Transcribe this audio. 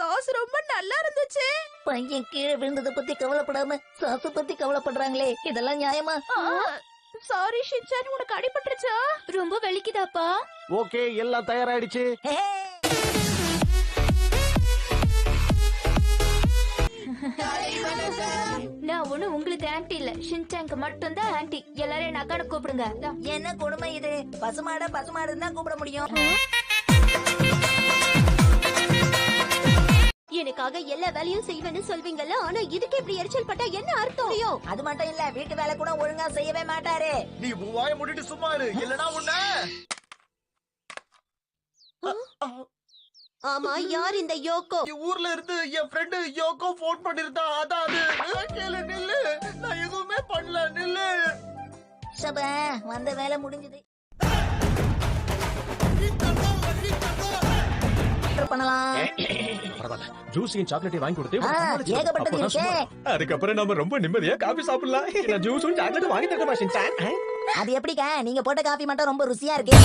Sauce ரொம்ப நல்லா இருந்துச்சு. பையன் கீழே விழுந்ததை பத்தி கவலைப்படாம சாச பத்தி கவலைப்படுறாங்களே, இதெல்லாம் நியாயமா? சாரி ஷின்சான், உனக்கு அடிபட்டுருச்சா? ரொம்ப வலிக்குதாப்பா? ஓகே, எல்லாம் தயாராயிடுச்சு. நான் ஒண்ணு உங்களுக்கு ஆன்ட்டி இல்ல, ஷின்சான்க்கு மட்டும் தான் ஆன்ட்டி. எல்லாரும் என்ன அக்கான கூப்பிடுங்க. என்ன கொடுமை இது? பசுமாடுன்னு தான் கூப்பிட முடியும். எனக்காக எல்லா வேலையும் செய்வேன்னு சொல்வீங்கல்ல, ஆனா இதுக்கு இப்படி எரிச்சல் பட்டா என்ன அர்த்தம்? அது மட்டும் இல்ல, வீட்டு வேலை கூட ஒழுங்கா செய்யவே மாட்டாரு. நீ வாயை மூடிட்டு சும்மா இரு, இல்லனா உன்ன. ஆமா, யார் இந்த யோகோ? ஊர்ல இருந்து என் ஃப்ரெண்ட் யோகோ போன் பண்ணிருந்தா. அதான் அது. கேளு, நில்லு, நான் எதுவுமே பண்ணல, நில்லு. சபா, வந்த வேலை முடிஞ்சது. பண்ணலாம். ஜூஸையும் சாக்லேட்டையும் வாங்கி கொடுத்து ஏகப்பட்டது இருக்கே. அதுக்கப்புறம் நம்ம ரொம்ப நிம்மதியா காபி சாப்பிடலாம். ஜூஸும் சாக்லேட்டும் வாங்கி தரமா ஷின்சான்? அது எப்படிக்கா? நீங்க போட்ட காபி மட்டும் ரொம்ப ருசியா இருக்கு.